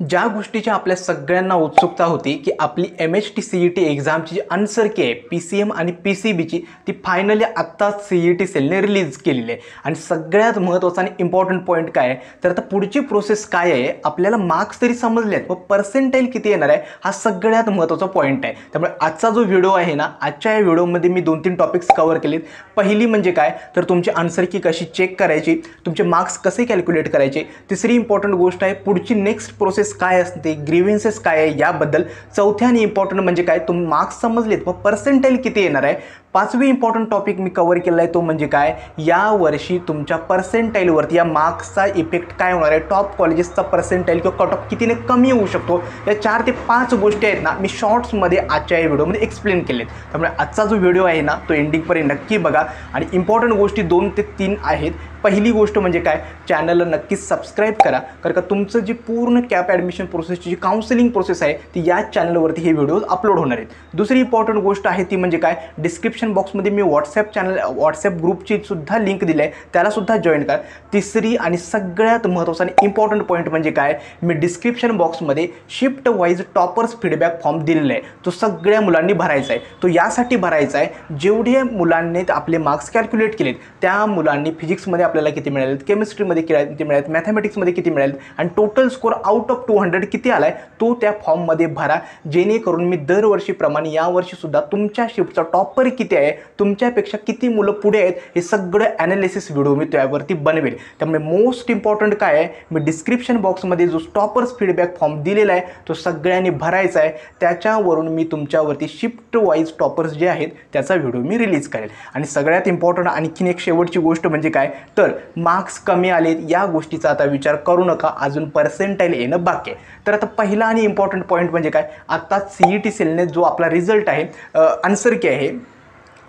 ज्या गोष्टीची आपल्या सगळ्यांना उत्सुकता होती की आपली MHT CET एक्झामची जी आन्सर की आहे PCM आणि PCBची ती फायनली आत्ताच CET सेलने रिलीज केलेली आहे। आणि सगळ्यात महत्त्वाचा आणि इम्पॉर्टंट पॉईंट काय आहे तर आता पुढची प्रोसेस काय आहे, आपल्याला मार्क्स तरी समजले आहेत, मग पर्सेंटाईल किती येणार आहे हा सगळ्यात महत्त्वाचा पॉईंट आहे। त्यामुळे आजचा जो व्हिडिओ आहे ना, आजच्या या व्हिडिओमध्ये मी 2-3 टॉपिक्स कव्हर केलेत। पहिली म्हणजे काय तर तुमची आन्सर की कशी चेक करायची, तुमचे मार्क्स कसे कॅल्क्युलेट करायचे। तिसरी इम्पॉर्टंट गोष्ट आहे पुढची नेक्स्ट प्रोसेस काय असते, ग्रीव्हन्सेस काय आहे याबद्दल। चौथी आणि इम्पॉर्टंट म्हणजे काय तुम्ही मार्क्स समजलेत मग पर्सेंटाईल किती येणार आहे। पाचवी इम्पॉर्टंट टॉपिक मी कव्हर केला आहे तो म्हणजे काय या वर्षी तुमच्या पर्सेंटाईलवरती या मार्क्सचा इफेक्ट काय होणार आहे, टॉप कॉलेजेसचा पर्सेंटाईल किंवा कट ऑफ कितीने कमी होऊ शकतो। या 4 ते 5 गोष्टी आहेत ना मी शॉर्ट्समध्ये आजच्या या व्हिडिओमध्ये एक्सप्लेन केलेत। त्यामुळे आजचा जो व्हिडिओ आहे ना तो एंडिंगपर्यंत नक्की बघा। आणि इम्पॉर्टंट गोष्टी 2 ते 3 आहेत। पहिली गोष्ट म्हणजे काय चॅनलला नक्कीच सबस्क्राईब करा, कारण का तुमचं जी पूर्ण कॅप ॲडमिशन प्रोसेसची जी काउन्सिलिंग प्रोसेस आहे ती या चॅनलवरती हे व्हिडिओज अपलोड होणार आहेत। दुसरी इम्पॉर्टंट गोष्ट आहे ती म्हणजे काय डिस्क्रिप्शन बॉक्समध्ये मी व्हॉट्सॲप ग्रुपची सुद्धा लिंक दिली आहे, त्याला सुद्धा जॉईन करा। तिसरी आणि सगळ्यात महत्त्वाचा आणि इम्पॉर्टंट पॉईंट म्हणजे काय मी डिस्क्रिप्शन बॉक्समध्ये shift wise toppers feedback form दिलेला आहे, तो सगळ्या मुलांनी भरायचा आहे। तो यासाठी भरायचा आहे जेवढे मुलांनी आपले मार्क्स कॅल्क्युलेट केलेत त्या मुलांनी फिजिक्समध्ये आपल्याला किती मिळाले, केमिस्ट्रीमध्ये किती मिळाले, मॅथमॅटिक्समध्ये किती मिळाले आणि टोटल स्कोर आउट ऑफ 200 किती आलाय तो त्या फॉर्ममध्ये भरा, जेणेकरून मी दरवर्षीप्रमाणे यावर्षीसुद्धा तुमच्या शिफ्टचा टॉपर किती आहे, तुमच्यापेक्षा किती मुलं पुढे आहेत हे सगळं ॲनालिसिस व्हिडिओ मी त्यावरती बनवेल। त्यामुळे मोस्ट इम्पॉर्टंट काय आहे मी डिस्क्रिप्शन बॉक्समध्ये जो टॉपर्स फीडबॅक फॉर्म दिलेला आहे तो सगळ्यांनी भरायचा आहे, त्याच्यावरून मी तुमच्यावरती शिफ्ट वाईज टॉपर्स जे आहेत त्याचा व्हिडिओ मी रिलीज करेल। आणि सगळ्यात इम्पॉर्टंट आणखीन एक शेवटची गोष्ट म्हणजे काय तर मार्क्स कमी आलेत या गोष्टीचा आता विचार करू नका, अजून पर्सेंटाईल येणं बाकी आहे। तर आता पहिला आणि इम्पॉर्टंट पॉईंट म्हणजे काय आता CET सेलने जो आपला रिझल्ट आहे आन्सर की आहे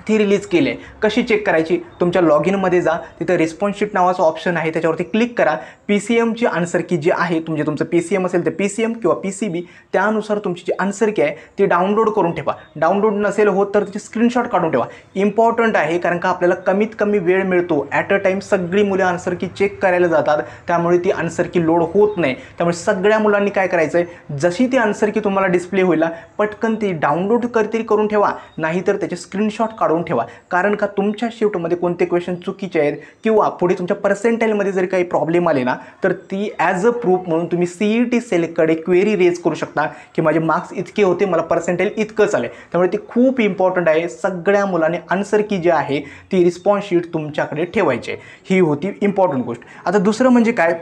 ती रिलीज केली आहे। कशी चेक करायची, तुमच्या लॉग इनमध्ये जा, तिथं रिस्पॉन्स शीट नावाचा ऑप्शन आहे त्याच्यावरती क्लिक करा। PCMची आन्सर की जी आहे म्हणजे तुमचं PCM असेल तर PCM किंवा PCB त्यानुसार तुमची जी आन्सर की आहे ती डाउनलोड करून ठेवा। डाउनलोड नसेल होत तर त्याची स्क्रीनशॉट काढून ठेवा। इम्पॉर्टंट आहे कारण का आपल्याला कमीत कमी वेळ मिळतो, ॲट अ टाईम सगळी मुलं आन्सर की चेक करायला जातात, त्यामुळे ती आन्सर की लोड होत नाही। त्यामुळे सगळ्या मुलांनी काय करायचं आहे जशी ती आन्सर की तुम्हाला डिस्प्ले होईल पटकन ती डाउनलोड करून ठेवा, नाहीतर त्याचे स्क्रीनशॉट काढून ठेवा। कारण का तुमच्या शिफ्टमध्ये कोणते क्वेश्चन चुकीचे आहेत किंवा पुढे तुमच्या पर्सेंटाईलमध्ये जर काही प्रॉब्लेम आले ना तर ती ॲज अ प्रूफ म्हणून तुम्ही CET सेलकडे क्वेरी रेज करू शकता की माझे मार्क्स इतके होते, मला पर्सेंटाईल इतकंच आले। त्यामुळे ती खूप इम्पॉर्टंट आहे, सगळ्या मुलांनी आन्सर की जी आहे ती रिस्पॉन्स शीट तुमच्याकडे ठेवायची आहे, ही होती इम्पॉर्टंट गोष्ट। आता दुसरं म्हणजे काय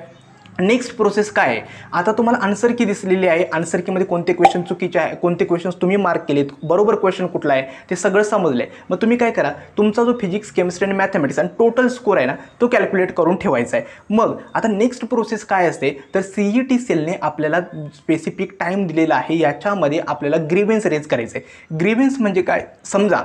नेक्स्ट प्रोसेस काय आहे, आता तुम्हाला आन्सर की दिसलेली आहे, आन्सर कीमध्ये कोणते क्वेश्चन चुकीचे आहे, कोणते क्वेश्चन्स तुम्ही मार्क केलेत, बरोबर क्वेश्चन कुठला आहे ते सगळं समजलं आहे। मग तुम्ही काय करा तुमचा जो फिजिक्स केमिस्ट्री आणि मॅथमॅटिक्स आणि टोटल स्कोर आहे ना तो कॅल्क्युलेट करून ठेवायचा आहे। मग आता नेक्स्ट प्रोसेस काय असते तर CET सेलने आपल्याला स्पेसिफिक टाईम दिलेला आहे, याच्यामध्ये आपल्याला ग्रीव्हन्स रेज करायचं आहे। ग्रीव्हन्स म्हणजे काय, समजा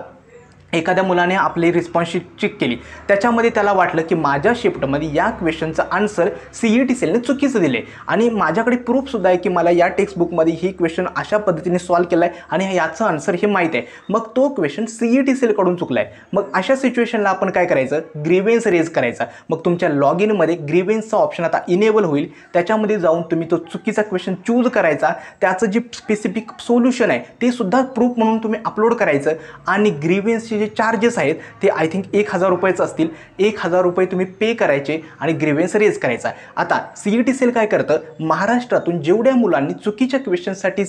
एखाद्या मुलाने आपली रिस्पॉन्स शीट चेक केली, त्याच्यामध्ये त्याला वाटलं की माझ्या शिफ्टमध्ये या क्वेश्चनचं आन्सर CET सेलने चुकीचं दिले आणि माझ्याकडे प्रूफसुद्धा आहे की मला या टेक्स्टबुकमध्ये ही क्वेश्चन अशा पद्धतीने सॉल्व केला आहे आणि याचं आन्सर हे माहीत आहे, मग तो क्वेश्चन CET सेलकडून चुकला आहे। मग अशा सिच्युएशनला आपण काय करायचं ग्रीव्हन्स रेज करायचा। मग तुमच्या लॉग इनमध्ये ग्रीव्हन्सचा ऑप्शन आता इनेबल होईल, त्याच्यामध्ये जाऊन तुम्ही तो चुकीचा क्वेश्चन चूज करायचा, त्याचं जे स्पेसिफिक सोल्युशन आहे ते सुद्धा प्रूफ म्हणून तुम्ही अपलोड करायचं आणि ग्रीव्हन्सचे जे चार्जेस आहेत ते आय थिंक 1000 रुपयाचं असतील, 1000 रुपये तुम्ही पे करायचे आणि ग्रीव्हन्स रेज करायचा। आता CET सेल काय करतं महाराष्ट्रातून जेवढ्या मुलांनी चुकीच्या क्वेश्चनसाठी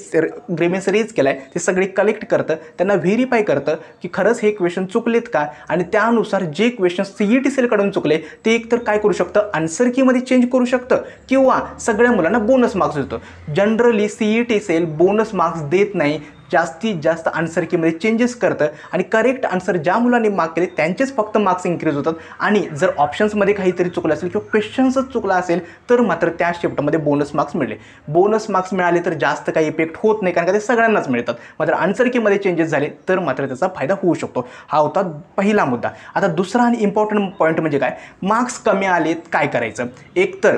ग्रीव्हन्स रेज केला आहे ते सगळे कलेक्ट करतं, त्यांना व्हेरीफाय करतं की खरंच हे क्वेश्चन चुकलेत का आणि त्यानुसार जे क्वेश्चन CET सेलकडून चुकले ते एकतर काय करू शकतं आन्सर कीमध्ये चेंज करू शकतं किंवा सगळ्या मुलांना बोनस मार्क्स देतं। Generally CET cell bonus marks देत नाही, जास्तीत जास्त आन्सर कीमध्ये चेंजेस करतं आणि करेक्ट आन्सर ज्या मुलांनी मार्क केले त्यांचेच फक्त मार्क्स इन्क्रीज होतात। आणि जर ऑप्शन्समध्ये काहीतरी चुकलं असेल किंवा क्वेश्चन्सच चुकला असेल तर मात्र त्या शिफ्टमध्ये बोनस मार्क्स मिळले, बोनस मार्क्स मिळाले तर जास्त काही इफेक्ट होत नाही कारण का ते सगळ्यांनाच मिळतात। मात्र आन्सर कीमध्ये चेंजेस झाले तर मात्र त्याचा फायदा होऊ शकतो। हा होता पहिला मुद्दा। आता दुसरा आणि इम्पॉर्टंट पॉईंट म्हणजे काय मार्क्स कमी आलेत काय करायचं, एकतर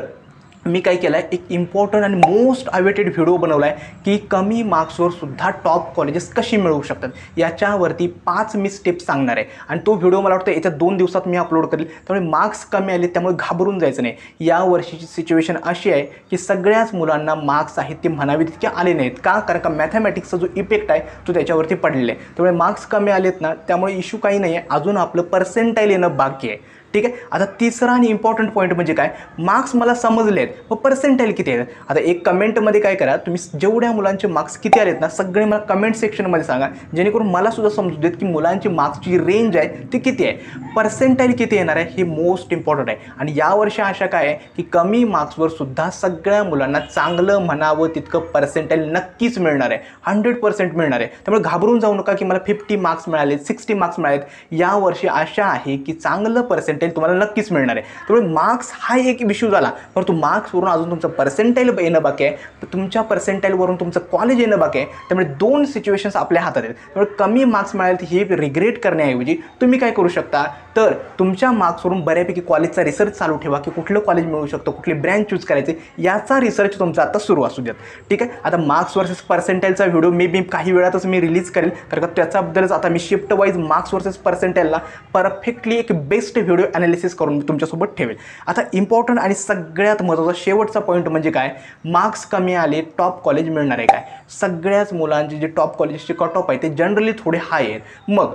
मी काय केलं आहे, एक इम्पॉर्टंट आणि मोस्ट अवेटेड व्हिडिओ बनवला आहे की कमी मार्क्सवर सुद्धा टॉप कॉलेजेस कशी मिळवू शकतात, याच्यावरती 5 मी स्टेप्स सांगणार आहे. आणि तो व्हिडिओ मला वाटतं येत्या 2 दिवसात मी अपलोड करेल. त्यामुळे मार्क्स कमी आले त्यामुळे घाबरून जायचं नाही. या वर्षीची सिच्युएशन अशी आहे की सगळ्याच मुलांना मार्क्स आहेत ते म्हणावे तितके आले नाहीत. का? कारण का मॅथमॅटिक्सचा जो इफेक्ट आहे तो त्याच्यावरती पडलेला आहे. त्यामुळे मार्क्स कमी आलेत ना, त्यामुळे इश्यू काही नाही आहे, अजून आपलं पर्सेंटाईल येणं बाकी आहे. ठीक आहे. आता तिसरा आणि इम्पॉर्टंट पॉईंट म्हणजे काय, मार्क्स मला समजले आहेत पण पर्सेंटाईल किती आहेत. आता एक कमेंटमध्ये काय करा, तुम्ही जेवढ्या मुलांचे मार्क्स किती आलेत ना सगळे मला कमेंट सेक्शनमध्ये सांगा, जेणेकरून मला सुद्धा समजू देत की मुलांची मार्क्सची रेंज आहे ती किती आहे, पर्सेंटाईल किती येणार आहे, हे मोस्ट इम्पॉर्टंट आहे. आणि यावर्षी आशा काय आहे की कमी मार्क्सवर सुद्धा सगळ्या मुलांना चांगलं म्हणावं तितकं पर्सेंटाईल नक्कीच मिळणार आहे, 100% मिळणार आहे. त्यामुळे घाबरून जाऊ नका की मला 50 मार्क्स मिळाले, 60 मार्क्स मिळालेत. यावर्षी आशा आहे की चांगलं पर्सेंटाईल तुम्हाला नक्कीच मिळणार आहे. त्यामुळे मार्क्स हा एक इश्यू झाला, परंतु मार्क्सवरून अजून तुमचं पर्सेंटाईल येणं बाकी आहे, तुमच्या पर्सेंटाईलवरून तुमचं कॉलेज येणं बाकी आहे. त्यामुळे 2 सिच्युएशन्स आपल्या हातात आहेत. त्यामुळे कमी मार्क्स मिळाले हे रिग्रेट करण्याऐवजी तुम्ही काय करू शकता, तर तुमच्या मार्क्सवरून बऱ्यापैकी कॉलेजचा रिसर्च चालू ठेवा की कुठलं कॉलेज मिळू शकतं, कुठली ब्रँच चूज करायचे, याचा रिसर्च तुमचा आता सुरू असू द्यात. ठीक आहे. आता मार्क्स वर्सेस पर्सेंटाईलचा व्हिडिओ मी काही वेळातच मी रिलीज करेल, कारण का त्याच्याबद्दलच आता मी शिफ्ट वाईज मार्क्स वर्सेस पर्सेंटाईलला परफेक्टली एक बेस्ट व्हिडिओ ॲनालिसिस करून मी तुमच्यासोबत ठेवेल. आता इम्पॉर्टंट आणि सगळ्यात महत्त्वाचा शेवटचा पॉईंट म्हणजे काय, मार्क्स कमी आले टॉप कॉलेज मिळणार आहे काय. सगळ्याच मुलांचे जे टॉप कॉलेजचे कट ऑफ आहे ते जनरली थोडे हाय आहेत. मग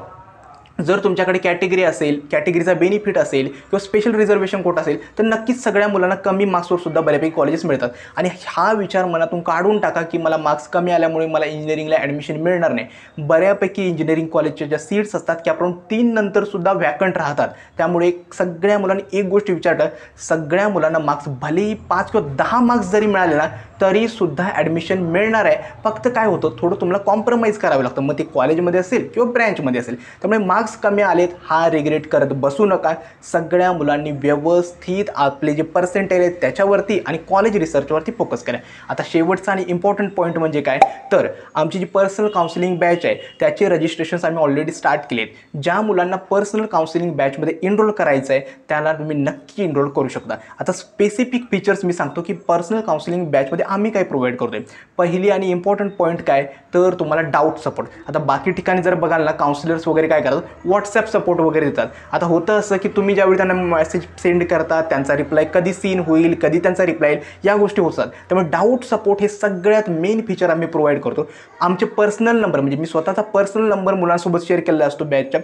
जर तुमच्याकडे कॅटेगरी असेल, कॅटेगरीचा बेनिफिट असेल किंवा स्पेशल रिझर्वेशन कोटा असेल तर नक्कीच सगळ्या मुलांना कमी मार्क्सवर सुद्धा बऱ्यापैकी कॉलेजेस मिळतात. आणि हा विचार मनातून काढून टाका की मला मार्क्स कमी आल्यामुळे मला इंजिनिअरिंगला ॲडमिशन मिळणार नाही. बऱ्यापैकी इंजिनिअरिंग कॉलेजच्या ज्या सीट्स असतात की आपण 3 नंतर सुद्धा वॅकंट राहतात. त्यामुळे सगळ्या मुलांनी एक गोष्ट विचारता, सगळ्या मुलांना मार्क्स भलेही 5 किंवा 10 मार्क्स जरी मिळाले ना तरीसुद्धा ॲडमिशन मिळणार आहे. फक्त काय होतं, थोडं तुम्हाला कॉम्प्रोमाइज करावं लागतं, मग ते कॉलेजमध्ये असेल किंवा ब्रँचमध्ये असेल. त्यामुळे मार्क्स कमी आलेत हा रिग्रेट करत बसू नका. सगळ्या मुलांनी व्यवस्थित आपले जे पर्सेंटेज आहेत त्याच्यावरती आणि कॉलेज रिसर्चवरती फोकस करा. आता शेवटचा आणि इम्पॉर्टंट पॉईंट म्हणजे काय, तर आमची जी पर्सनल काउन्सिलिंग बॅच आहे त्याचे रजिस्ट्रेशन्स आम्ही ऑलरेडी स्टार्ट केले आहेत. ज्या मुलांना पर्सनल काउन्सिलिंग बॅचमध्ये एनरोल करायचं आहे त्याला तुम्ही नक्की एनरोल करू शकता. आता स्पेसिफिक फीचर्स मी सांगतो की पर्सनल काउन्सिलिंग बॅचमध्ये आम्ही काय प्रोव्हाइड करतोय. पहिली आणि इम्पॉर्टंट पॉईंट काय, तर तुम्हाला डाऊट सपोर्ट. आता बाकी ठिकाणी जर बघाल ना काउन्सिलर्स वगैरे काय करतात, व्हॉट्सॲप सपोर्ट वगैरे देतात. आता होतं असं की तुम्ही ज्यावेळी त्यांना मेसेज सेंड करता त्यांचा रिप्लाय कधी सीन होईल, कधी त्यांचा रिप्लाय येईल, या गोष्टी होतात. त्यामुळे डाऊट सपोर्ट हे सगळ्यात मेन फीचर आम्ही प्रोव्हाइड करतो. आमचे पर्सनल नंबर म्हणजे मी स्वतःचा पर्सनल नंबर मुलांसोबत शेअर केलेला असतो बॅचच्या.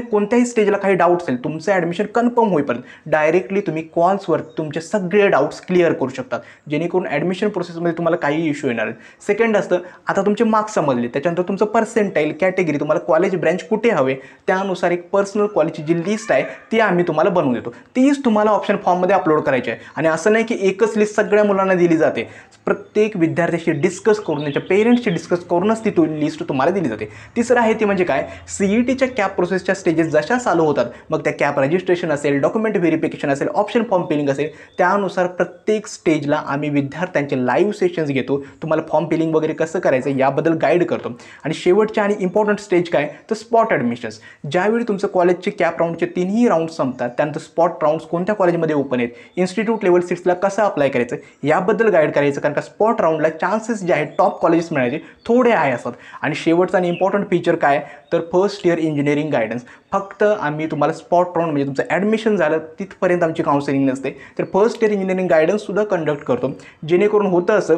कोणत्याही स्टेजला काही डाऊट असेल, तुमचं ॲडमिशन कन्फर्म होईपर्यंत डायरेक्टली तुम्ही कॉल्सवर तुमचे सगळे डाऊट्स क्लिअर करू शकतात, जेणेकरून ॲडमिशन प्रोसेसमध्ये तुम्हाला काही इश्यू येणार नाही. सेकंड असतं, आता तुमचे मार्क्स समजले, त्याच्यानंतर तुमचं पर्सेंटाईल, कॅटेगरी, तुम्हाला कॉलेज ब्रँच कुठे हवे त्यानुसार एक पर्सनल कॉलेजची जी लिस्ट आहे ती आम्ही तुम्हाला बनवून देतो. तीच तुम्हाला ऑप्शन फॉर्ममध्ये अपलोड करायची आहे. आणि असं नाही की एकच लिस्ट सगळ्या मुलांना दिली जाते, प्रत्येक विद्यार्थ्याशी डिस्कस करून, त्यांच्या पेरेंट्सशी डिस्कस करूनच ती लिस्ट तुम्हाला दिली जाते. तिसरं आहे ती म्हणजे काय, CETच्या कॅप प्रोसेसच्या स्टेजेस जशा चालू होतात, मग त्या कॅप रजिस्ट्रेशन असेल, डॉक्युमेंट व्हेरिफिकेशन असेल, ऑप्शन फॉर्म फिलिंग असेल, त्यानुसार प्रत्येक स्टेजला आम्ही विद्यार्थ्यांचे लाईव्ह सेशन्स घेतो, तुम्हाला फॉर्म फिलिंग वगैरे कसं करायचं याबद्दल गाईड करतो. आणि शेवटच्या आणि इम्पॉर्टंट स्टेज काय, तर स्पॉट ॲडमिशन्स. ज्यावेळी तुमचं कॉलेजचे कॅप राऊंडचे 3ही राऊंड संपतात त्यानंतर स्पॉट राऊंड्स कोणत्या कॉलेजमध्ये ओपन आहेत, इन्स्टिट्यूट लेवल सीट्सला कसं अप्लाय करायचं याबद्दल गाईड करायचं. कारण का स्पॉट राऊंडला चान्सेस जे आहेत टॉप कॉलेजेस मिळायचे थोडे आहे असतात. आणि शेवटचा आणि इम्पॉर्टंट फीचर काय, तर फर्स्ट इयर इंजिनिअरिंग गायडन्स. फक्त आम्ही तुम्हाला स्पॉट राऊंड म्हणजे तुमचं ॲडमिशन झालं तिथपर्यंत आमची काउन्सिलिंग नसते, तर फर्स्ट इयर इंजिनिअरिंग गायडन्ससुद्धा कंडक्ट करतो. जेणेकरून होतं असं,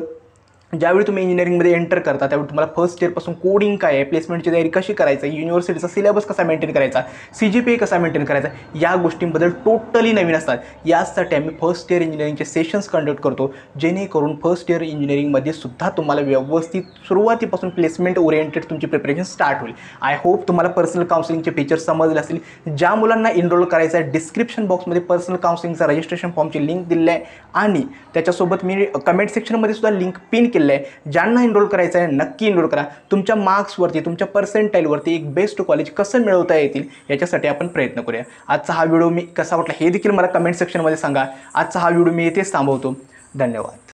ज्यावेळी तुम्ही इंजिनिअरिंगमध्ये एंटर करता त्यावेळी तुम्हाला फर्स्ट इयरपासून कोडिंग काय आहे, प्लेसमेंटची तयारी कशी करायचं, युनिव्हर्सिटीचा सिलेबस कसा मेंटेन करायचा, CGPA कसा मेंटेन करायचा, या गोष्टींबद्दल टोटली नवीन असतात. यासाठी आम्ही फर्स्ट इयर इंजिनिअरिंगचे सेशन्स कंडक्ट करतो, जेणेकरून फर्स्ट इयर इंजिनिअरिंगमध्ये सुद्धा तुम्हाला व्यवस्थित सुरुवातीपासून प्लेसमेंट ओरिएंटेड तुमची प्रिपरेशन स्टार्ट होईल. आय होप तुम्हाला पर्सनल काउन्सिलिंगचे फीचर्स समजले असतील. ज्या मुलांना एनरोल करायचं आहे डिस्क्रिप्शन बॉक्समध्ये पर्सनल काउन्सिलिंगचा रजिस्ट्रेशन फॉर्मची लिंक दिली आहे आणि त्याच्यासोबत मी कमेंट सेक्शनमध्ये सुद्धा लिंक पिन केलं आहे. ज्यांना एनरोल करायचं आहे नक्की एनरोल करा. तुमच्या मार्क्सवरती, तुमच्या पर्सेंटाईलवरती एक बेस्ट कॉलेज कसं मिळवता येतील याच्यासाठी आपण प्रयत्न करूया. आजचा हा व्हिडिओ मी कसा वाटला हे देखील मला कमेंट सेक्शनमध्ये सांगा. आजचा हा व्हिडिओ मी येथेच थांबवतो. धन्यवाद.